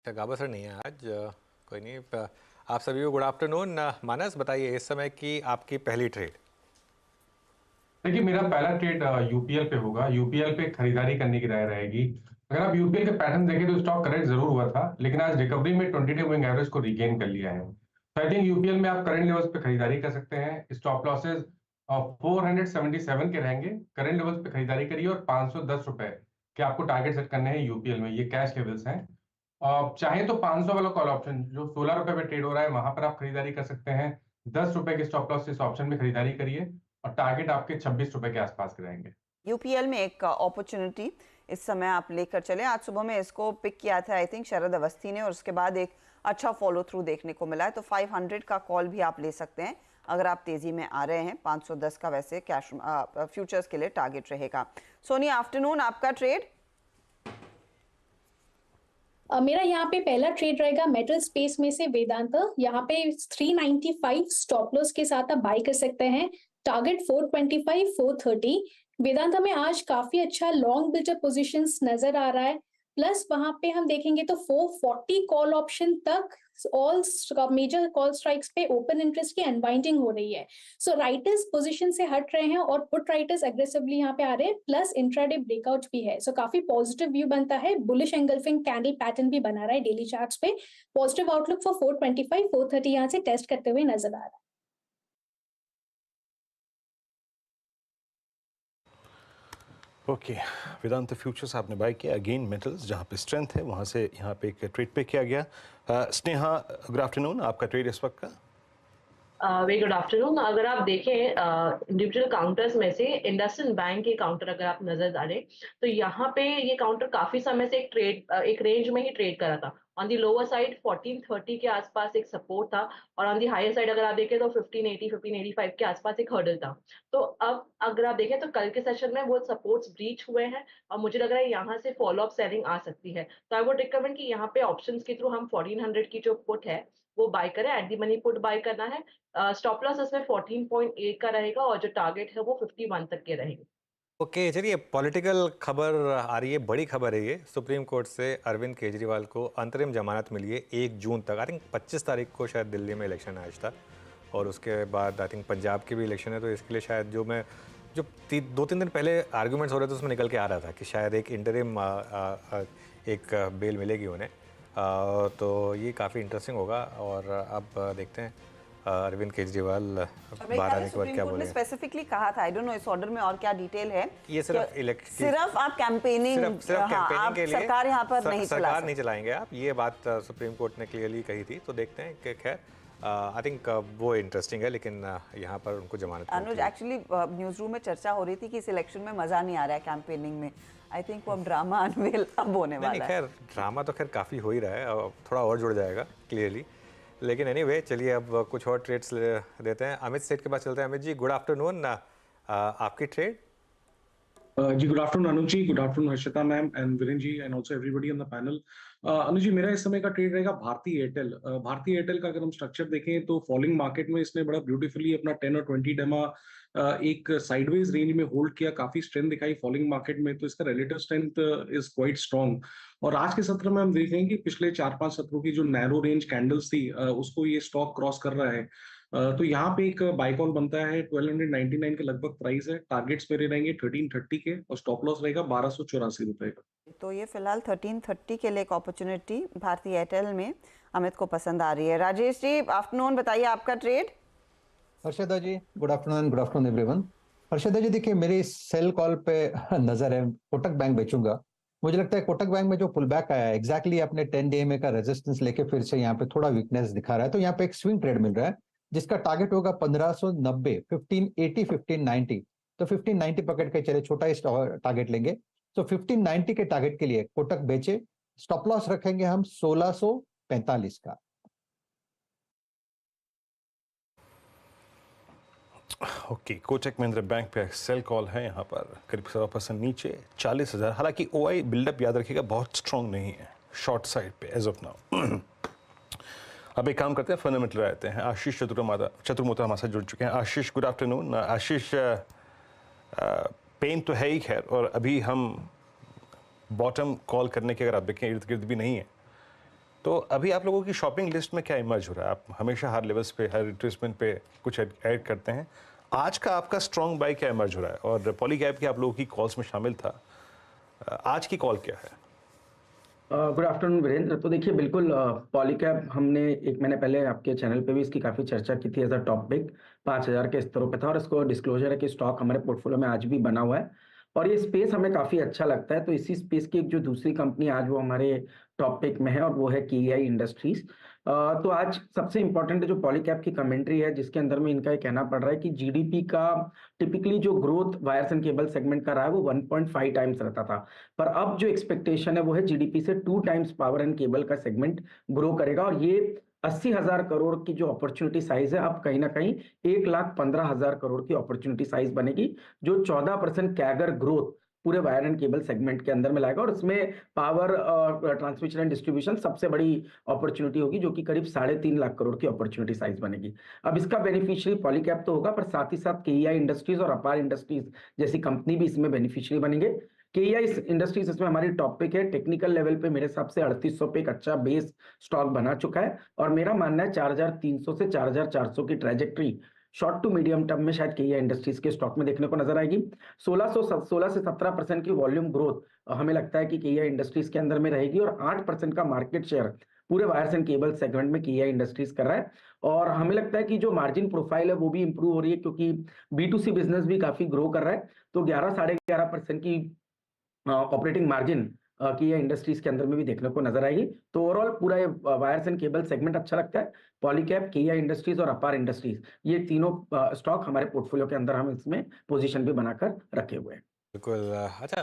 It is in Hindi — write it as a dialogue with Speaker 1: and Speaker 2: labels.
Speaker 1: गावस्कर नहीं है आज। कोई नहीं। आप सभी को गुड आफ्टरनून। मानस, बताइए इस समय की आपकी पहली ट्रेड।
Speaker 2: देखिए, मेरा पहला ट्रेड यूपीएल पे होगा। यूपीएल पे खरीदारी करने की राय रहेगी। अगर आप यूपीएल के पैटर्न देखें तो स्टॉक करेक्ट जरूर हुआ था, लेकिन आज रिकवरी में 20 डे मूविंग एवरेज को रिगेन कर लिया है। तो आई थिंक यूपीएल में आप करंट लेवल्स पे खरीदारी कर सकते हैं। स्टॉप लॉसेस 477 के रहेंगे। करंट लेवल्स पे खरीदारी करिए और 510 रुपए के आपको टारगेट सेट करने हैं यूपीएल में। ये कैश लेवल्स हैं। चाहे तो 500 वाला कॉल ऑप्शन जो 16 रुपए पे ट्रेड हो रहा है, वहां पर आप खरीदारी कर सकते हैं। 10 रुपए के स्टॉप लॉस इस ऑप्शन में खरीदारी करिए और टारगेट आपके 26 रुपए के आसपास के रहेंगे।
Speaker 3: यूपीएल में एक अपॉर्चुनिटी इस समय आप लेकर चले। आज सुबह में इसको पिक किया था आई थिंक शरद अवस्थी ने, और उसके बाद एक अच्छा फॉलो थ्रू देखने को मिला है। तो 500 का कॉल भी आप ले सकते हैं अगर आप तेजी में आ रहे हैं। 510 का वैसे कैश फ्यूचर्स के लिए टारगेट रहेगा। सोनी, आफ्टरनून, आपका ट्रेड?
Speaker 4: मेरा यहाँ पे पहला ट्रेड रहेगा मेटल स्पेस में से वेदांता। यहाँ पे 395 स्टॉप लॉस के साथ आप बाय कर सकते हैं। टारगेट 425 430। वेदांता में आज काफी अच्छा लॉन्ग बिल्टअप पोजीशंस नजर आ रहा है। प्लस वहां पे हम देखेंगे तो 440 कॉल ऑप्शन तक ऑल मेजर कॉल स्ट्राइक्स पे ओपन इंटरेस्ट की अनवाइंडिंग हो रही है। सो राइटर्स पोजीशन से हट रहे हैं और पुट राइटर्स एग्रेसिवली यहाँ पे आ रहे हैं। प्लस इंट्राडे ब्रेकआउट भी है। सो काफी पॉजिटिव व्यू बनता है। बुलिश एंगल्फिंग कैंडल पैटर्न भी बना रहा है डेली चार्ट्स पे। पॉजिटिव आउटलुक फॉर 425 430 यहाँ से टेस्ट करते हुए नजर आ रहा है।
Speaker 5: ओके, वेदांत फ्यूचर्स आपने बाय किया। अगेन मेटल्स जहाँ पे स्ट्रेंथ है वहाँ से यहाँ पे एक ट्रेड पे किया गया। स्नेहा, गुड आफ्टरनून, आपका ट्रेड इस वक्त का?
Speaker 6: Very good afternoon. अगर आप देखें इंडिविजुअल काउंटर्स में से इंडसइंड बैंक के काउंटर अगर आप नजर डालें तो यहाँ पे ये काउंटर काफी समय से एक रेंज में ही ट्रेड करा था। ऑन दी लोअर साइड 1430 के आसपास एक सपोर्ट था, और ऑन दी हायर साइड अगर आप देखें तो 1580 1585 के आसपास एक हर्डल था। तो अब अगर आप देखें तो कल के सेशन में वो सपोर्ट्स ब्रीच हुए हैं और मुझे लग रहा है यहाँ से फॉलो अप सेलिंग आ सकती है। तो आई वुड रिकमेंड कि यहाँ पे ऑप्शंस के थ्रू हम 1400 की जो पुट है वो बाय करें। At the money put buy करना है। स्टॉप लॉस इसमें 14.8 का रहेगा और जो टारगेट है वो 51 तक के रहेंगे।
Speaker 1: ओके, चलिए पॉलिटिकल खबर आ रही है, बड़ी खबर है ये। सुप्रीम कोर्ट से अरविंद केजरीवाल को अंतरिम जमानत मिली है 1 जून तक। आई थिंक 25 तारीख को शायद दिल्ली में इलेक्शन आज था, और उसके बाद आई थिंक पंजाब की भी इलेक्शन है। तो इसके लिए शायद जो 2-3 दिन पहले आर्ग्यूमेंट्स हो रहे थे उसमें निकल के आ रहा था कि शायद एक इंटरिम एक बेल मिलेगी उन्हें। तो ये काफ़ी इंटरेस्टिंग होगा। और अब देखते हैं अरविंद केजरीवाल बाहर आने के बाद क्या बोले।
Speaker 3: स्पेसिफिकली कहा था, आई डोंट नो इस ऑर्डर में और क्या डिटेल है।
Speaker 1: ये सिर्फ
Speaker 3: सिर्फ आप कैंपेनिंग,
Speaker 1: कैंपेनिंग के लिए
Speaker 3: सरकार यहाँ पर नहीं
Speaker 1: सरकार नहीं चलाएंगे आप, ये बात सुप्रीम कोर्ट ने क्लियरली कही थी। तो देखते हैं कि खैर आई थिंक वो इंटरेस्टिंग है, लेकिन यहाँ पर उनको जमानत।
Speaker 3: अनुज, एक्चुअली न्यूज रूम में चर्चा हो रही थी कि इस इलेक्शन में मजा नहीं आ रहा है कैंपेनिंग में। आई थिंक वो अब ड्रामा अनवेल अब होने वाला है।
Speaker 1: खैर ड्रामा तो खैर काफ़ी हो ही रहा है, और थोड़ा और जुड़ जाएगा क्लियरली। लेकिन एनीवे, चलिए अब कुछ और ट्रेड्स देते हैं। अमित सेठ के पास चलते हैं। अमित जी, गुड आफ्टरनून, आपकी ट्रेड?
Speaker 7: जी good afternoon Anuj ji, good afternoon Harshita ma'am and Veeren ji and also everybody on the panel. Anuj ji, मेरा इस समय का ट्रेड रहेगा भारती एयरटेल। भारती एयरटेल का अगर हम स्ट्रक्चर देखें तो फॉलिंग मार्केट में इसने बड़ा ब्यूटीफुली अपना 10 और 20 डेमा एक साइडवेज रेंज में होल्ड किया। काफी स्ट्रेंथ दिखाई फॉलिंग मार्केट में, तो इसका relative strength is quite strong. और आज के सत्र में हम देखेंगे कि पिछले 4-5 सत्रों की जो नैरो रेंज कैंडल्स थी उसको ये स्टॉक क्रॉस कर रहा है। तो यहाँ पे एक बाय कॉल बनता है। 1299 के लगभग प्राइस है। टारगेट्स मेरे रहेंगे 1330 के और स्टॉप लॉस रहेगा 1284 रुपए का।
Speaker 3: तो ये फिलहाल 1330 के लिए एक अपॉर्चुनिटी भारतीय एयरटेल में अमित को पसंद आ रही है। राजेश जी, आफ्टरनून, बताइए आपका ट्रेड।
Speaker 8: हर्षदा जी, गुड आफ्टरनून एवरीवन। हर्षदा जी, देखिए मेरी सेल कॉल पे नजर है, कोटक बैंक बेचूंगा। मुझे लगता है कोटक बैंक में जो पुल बैक आया है एग्जैक्टली अपने 10 DMA का रेजिस्टेंस लेके फिर से यहाँ पे थोड़ा वीकनेस दिखा रहा है। तो यहाँ पे एक स्विंग ट्रेड मिल रहा है जिसका टारगेट होगा 1590, 1580, 1590। तो 1590 पकड़ के चले, छोटा ही टारगेट लेंगे। तो 1590 के टारगेट के लिए कोटक बेचे। स्टॉप लॉस रखेंगे हम 1645 का।
Speaker 5: ओके, कोटक महिंद्रा बैंक पे सेल कॉल है यहाँ पर करीब 1% नीचे 40,000। हालांकि ओआई बिल्डअप याद रखिएगा बहुत स्ट्रॉन्ग नहीं है शॉर्ट साइड पे एज ऑफ नाउ। अब एक काम करते हैं, फंडामेंटल रहते हैं। आशीष चतुर्मोता हमारे साथ जुड़ चुके हैं। आशीष, गुड आफ्टरनून। आशीष, पेन तो है ही खैर, और अभी हम बॉटम कॉल करने के अगर आप देखें इर्द गिर्द भी नहीं है। तो अभी आप लोगों की शॉपिंग लिस्ट में क्या इमर्ज हो रहा है? आप हमेशा हर लेवल्स पे, हर रिट्रेसमेंट पे कुछ ऐड करते हैं। आज का आपका स्ट्रॉन्ग बाय क्या इमर्ज हो रहा है? और पॉलीकैब की आप लोगों की कॉल्स में शामिल था, आज की कॉल क्या है?
Speaker 9: Good afternoon Virender. तो देखिए बिल्कुल पॉलीकैब हमने 1 महीने पहले आपके चैनल पे भी इसकी काफ़ी चर्चा की थी एज अ टॉपिक। 5,000 के स्तरों पे था और इसको डिस्क्लोजर है कि स्टॉक हमारे पोर्टफोलियो में आज भी बना हुआ है और ये स्पेस हमें काफ़ी अच्छा लगता है। तो इसी स्पेस की एक जो दूसरी कंपनी आज वो हमारे टॉपिक में है और वो है केईआई इंडस्ट्रीज। तो आज सबसे इंपॉर्टेंट जो पॉलीकैब की कमेंट्री है जिसके अंदर में इनका ये कहना पड़ रहा है कि जीडीपी का टिपिकली जो growth wires and cable segment का रहा है वो 1.5 टाइम्स रहता था, पर अब जो एक्सपेक्टेशन है वो है जीडीपी से 2 टाइम्स पावर एंड केबल का सेगमेंट ग्रो करेगा और ये 80,000 करोड़ की जो अपॉर्चुनिटी साइज है अब कहीं ना कहीं 1,15,000 करोड़ की अपॉर्चुनिटी साइज बनेगी, जो 14% कैगर ग्रोथ पूरे वायर एंड केबल सेगमेंट के अंदर में लाएगा और इसमें पावर ट्रांसमिशन एंड डिस्ट्रीब्यूशन सबसे बड़ी अपॉर्चुनिटी होगी, जो कि करीब 3.5 लाख करोड़ की अपॉर्चुनिटी साइज बनेगी। अब इसका बेनिफिशियरी पॉलीकैब तो होगा, पर साथ ही साथ केईआई इंडस्ट्रीज और अपार इंडस्ट्रीज जैसी कंपनी भी इसमें बेनिफिशियरी बनेंगे। केईआई इंडस्ट्रीज इसमें हमारी टॉपिक है। टेक्निकल लेवल पे मेरे हिसाब से 3800 पे एक अच्छा बेस स्टॉक बना चुका है और मेरा मानना है 4,300 से 4,400 की trajectory short to medium term में शायद केईआई इंडस्ट्रीज के स्टॉक में देखने को नजर आएगी। 16 से 17% की वॉल्यूम ग्रोथ हमें लगता है कि केईआई इंडस्ट्रीज के अंदर में रहेगी और 8% का मार्केट शेयर पूरे वायर्स एंड केबल सेगमेंट में केईआई इंडस्ट्रीज कर रहा है और हमें लगता है कि जो मार्जिन प्रोफाइल है वो भी इंप्रूव हो रही है क्योंकि B2C बिजनेस भी काफी ग्रो कर रहा है। तो 11-11.5% की ऑपरेटिंग मार्जिन की इंडस्ट्रीज के अंदर में भी देखने को नजर आएगी। तो ओवरऑल पूरा वायर्स एंड केबल सेगमेंट अच्छा लगता है। पॉलीकैब, केईआई इंडस्ट्रीज और अपार इंडस्ट्रीज, ये तीनों स्टॉक हमारे पोर्टफोलियो के अंदर हम इसमें पोजीशन भी बनाकर रखे हुए हैं।
Speaker 1: बिल्कुल। अच्छा,